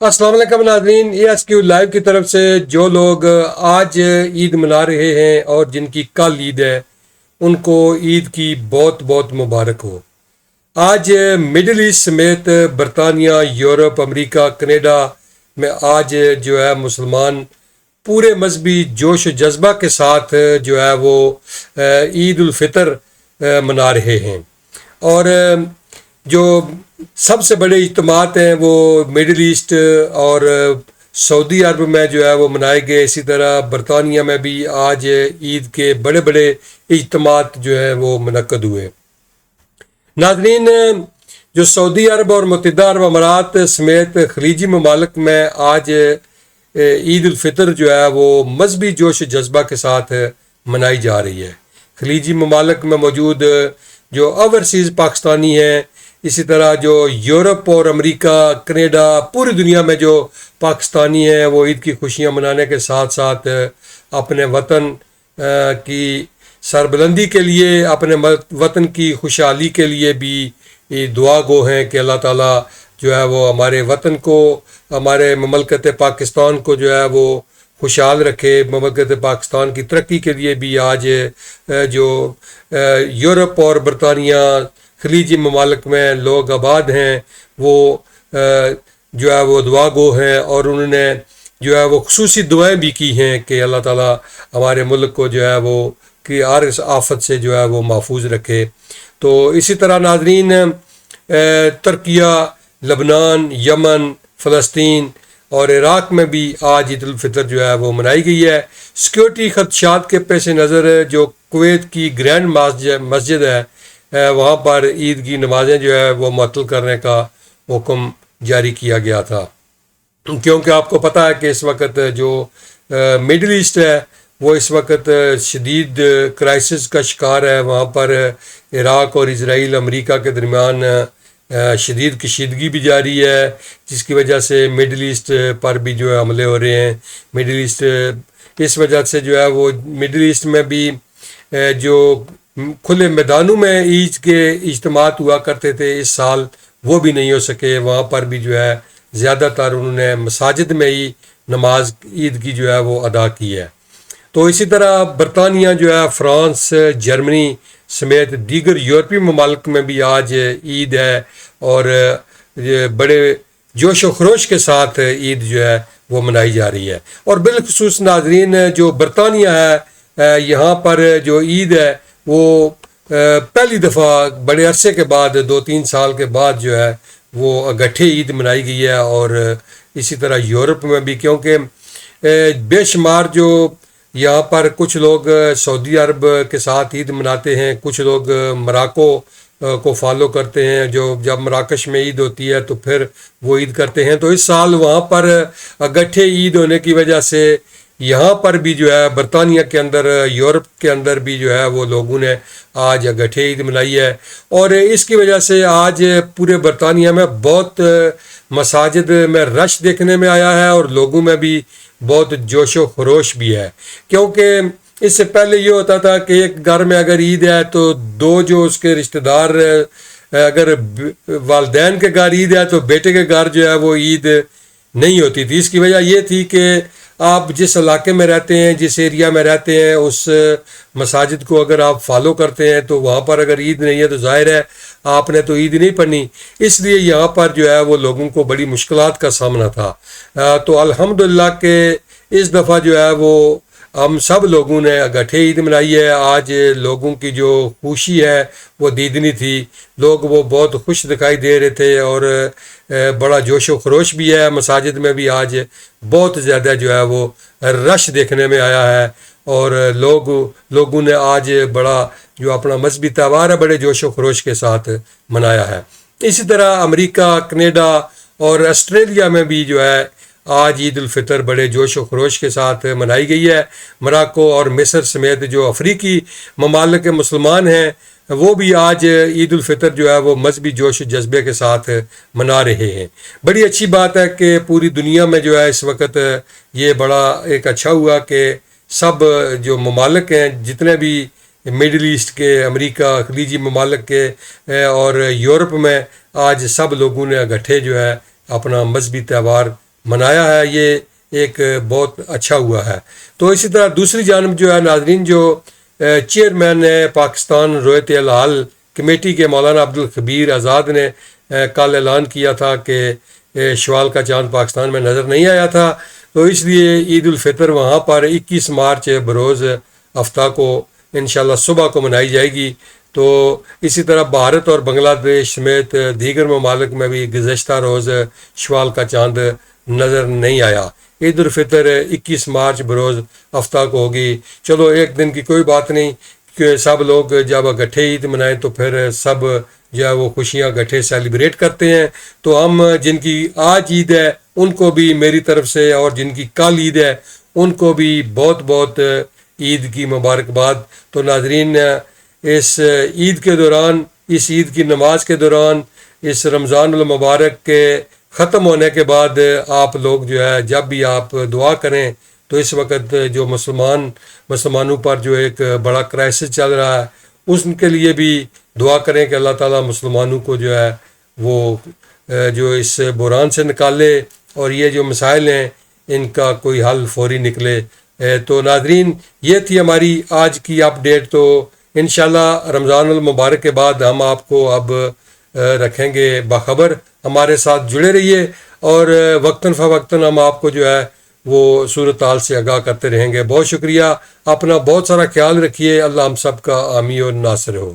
السلام علیکم ناظرین، ESQ لائیو کی طرف سے جو لوگ آج عید منا رہے ہیں اور جن کی کل عید ہے ان کو عید کی بہت بہت مبارک ہو۔ آج مڈل ایسٹ سمیت برطانیہ، یورپ، امریکہ، کینیڈا میں آج جو ہے مسلمان پورے مذہبی جوش و جذبہ کے ساتھ جو ہے وہ عید الفطر منا رہے ہیں، اور جو سب سے بڑے اجتماعات ہیں وہ مڈل ایسٹ اور سعودی عرب میں جو ہے وہ منائے گئے۔ اسی طرح برطانیہ میں بھی آج عید کے بڑے بڑے اجتماعات جو ہیں وہ منعقد ہوئے۔ ناظرین، جو سعودی عرب اور متحدہ عرب امارات سمیت خلیجی ممالک میں آج عید الفطر جو ہے وہ مذہبی جوش و جذبہ کے ساتھ منائی جا رہی ہے۔ خلیجی ممالک میں موجود جو اوورسیز پاکستانی ہیں، اسی طرح جو یورپ اور امریکہ، کینیڈا، پوری دنیا میں جو پاکستانی ہیں وہ عید کی خوشیاں منانے کے ساتھ ساتھ اپنے وطن کی سربلندی کے لیے، اپنے وطن کی خوشحالی کے لیے بھی دعا گو ہیں کہ اللہ تعالیٰ جو ہے وہ ہمارے وطن کو، ہمارے مملکت پاکستان کو جو ہے وہ خوشحال رکھے۔ مملکت پاکستان کی ترقی کے لیے بھی آج جو یورپ اور برطانیہ خلیجی ممالک میں لوگ آباد ہیں وہ جو ہے وہ دعا گو ہیں، اور انہوں نے جو ہے وہ خصوصی دعائیں بھی کی ہیں کہ اللہ تعالیٰ ہمارے ملک کو جو ہے وہ کہ ہر اس آفت سے جو ہے وہ محفوظ رکھے۔ تو اسی طرح ناظرین، ترکیہ، لبنان، یمن، فلسطین اور عراق میں بھی آج عید الفطر جو ہے وہ منائی گئی ہے۔ سیکیورٹی خدشات کے پیش نظر جو کویت کی گرینڈ مسجد ہے وہاں پر عید کی نمازیں جو ہے وہ معطل کرنے کا حکم جاری کیا گیا تھا، کیونکہ آپ کو پتہ ہے کہ اس وقت جو مڈل ایسٹ ہے وہ اس وقت شدید کرائسس کا شکار ہے۔ وہاں پر عراق اور اسرائیل، امریکہ کے درمیان شدید کشیدگی بھی جاری ہے، جس کی وجہ سے مڈل ایسٹ پر بھی جو ہے حملے ہو رہے ہیں۔ مڈل ایسٹ اس وجہ سے جو ہے وہ مڈل ایسٹ میں بھی جو کھلے میدانوں میں عید کے اجتماعات ہوا کرتے تھے اس سال وہ بھی نہیں ہو سکے۔ وہاں پر بھی جو ہے زیادہ تر انہوں نے مساجد میں ہی نماز عید کی جو ہے وہ ادا کی ہے۔ تو اسی طرح برطانیہ جو ہے، فرانس، جرمنی سمیت دیگر یورپی ممالک میں بھی آج عید ہے، اور بڑے جوش و خروش کے ساتھ عید جو ہے وہ منائی جا رہی ہے۔ اور بالخصوص ناظرین، جو برطانیہ ہے یہاں پر جو عید ہے وہ پہلی دفعہ بڑے عرصے کے بعد 2-3 سال کے بعد جو ہے وہ اگٹھے عید منائی گئی ہے، اور اسی طرح یورپ میں بھی، کیونکہ بے شمار جو یہاں پر کچھ لوگ سعودی عرب کے ساتھ عید مناتے ہیں، کچھ لوگ مراکو کو فالو کرتے ہیں، جو جب مراکش میں عید ہوتی ہے تو پھر وہ عید کرتے ہیں۔ تو اس سال وہاں پر اگٹھے عید ہونے کی وجہ سے یہاں پر بھی جو ہے برطانیہ کے اندر، یورپ کے اندر بھی جو ہے وہ لوگوں نے آج اگٹھے عید منائی ہے، اور اس کی وجہ سے آج پورے برطانیہ میں بہت مساجد میں رش دیکھنے میں آیا ہے، اور لوگوں میں بھی بہت جوش و خروش بھی ہے۔ کیونکہ اس سے پہلے یہ ہوتا تھا کہ ایک گھر میں اگر عید ہے تو دو جو اس کے رشتہ دار، اگر والدین کے گھر عید ہے تو بیٹے کے گھر جو ہے وہ عید نہیں ہوتی تھی۔ اس کی وجہ یہ تھی کہ آپ جس علاقے میں رہتے ہیں، جس ایریا میں رہتے ہیں، اس مساجد کو اگر آپ فالو کرتے ہیں تو وہاں پر اگر عید نہیں ہے تو ظاہر ہے آپ نے تو عید نہیں پڑھنی۔ اس لیے یہاں پر جو ہے وہ لوگوں کو بڑی مشکلات کا سامنا تھا۔ تو الحمدللہ کہ اس دفعہ جو ہے وہ ہم سب لوگوں نے اگٹھے عید منائی ہے۔ آج لوگوں کی جو خوشی ہے وہ دیدنی تھی، لوگ وہ بہت خوش دکھائی دے رہے تھے، اور بڑا جوش و خروش بھی ہے۔ مساجد میں بھی آج بہت زیادہ جو ہے وہ رش دیکھنے میں آیا ہے، اور لوگوں نے آج بڑا جو اپنا مذہبی تہوار ہے بڑے جوش و خروش کے ساتھ منایا ہے۔ اسی طرح امریکہ، کینیڈا اور آسٹریلیا میں بھی جو ہے آج عید الفطر بڑے جوش و خروش کے ساتھ منائی گئی ہے۔ مراکو اور مصر سمیت جو افریقی ممالک مسلمان ہیں وہ بھی آج عید الفطر جو ہے وہ مذہبی جوش و جذبے کے ساتھ منا رہے ہیں۔ بڑی اچھی بات ہے کہ پوری دنیا میں جو ہے اس وقت یہ بڑا ایک اچھا ہوا کہ سب جو ممالک ہیں، جتنے بھی مڈل ایسٹ کے، امریکہ، خلیجی ممالک کے اور یورپ میں، آج سب لوگوں نے اکٹھے جو ہے اپنا مذہبی تہوار منایا ہے، یہ ایک بہت اچھا ہوا ہے۔ تو اسی طرح دوسری جانب جو ہے ناظرین، جو چیئرمین ہے پاکستان رویت الہلال کمیٹی کے مولانا عبدالخبیر آزاد نے کل اعلان کیا تھا کہ شوال کا چاند پاکستان میں نظر نہیں آیا تھا، تو اس لیے عید الفطر وہاں پر 21 مارچ بروز ہفتہ کو انشاءاللہ صبح کو منائی جائے گی۔ تو اسی طرح بھارت اور بنگلہ دیش سمیت دیگر ممالک میں بھی گزشتہ روز شوال کا چاند نظر نہیں آیا۔ عید الفطر 21 مارچ بروز ہفتہ کو ہوگی۔ چلو ایک دن کی کوئی بات نہیں، کہ سب لوگ جب اکٹھے عید منائیں تو پھر سب جو ہے وہ خوشیاں اکٹھے سیلیبریٹ کرتے ہیں۔ تو ہم جن کی آج عید ہے ان کو بھی میری طرف سے، اور جن کی کل عید ہے ان کو بھی بہت بہت عید کی مبارکباد۔ تو ناظرین، اس عید کے دوران، اس عید کی نماز کے دوران، اس رمضان المبارک کے ختم ہونے کے بعد آپ لوگ جو ہے جب بھی آپ دعا کریں تو اس وقت جو مسلمانوں پر جو ایک بڑا کرائسس چل رہا ہے اس کے لیے بھی دعا کریں کہ اللہ تعالیٰ مسلمانوں کو جو ہے وہ جو اس بحران سے نکالے، اور یہ جو مسائل ہیں ان کا کوئی حل فوری نکلے۔ تو ناظرین، یہ تھی ہماری آج کی اپ ڈیٹ۔ تو انشاءاللہ رمضان المبارک کے بعد ہم آپ کو اب رکھیں گے باخبر، ہمارے ساتھ جڑے رہیے، اور وقتاً فوقتاً ہم آپ کو جو ہے وہ صورتحال سے آگاہ کرتے رہیں گے۔ بہت شکریہ، اپنا بہت سارا خیال رکھیے، اللہ ہم سب کا حامی اور ناصر ہو۔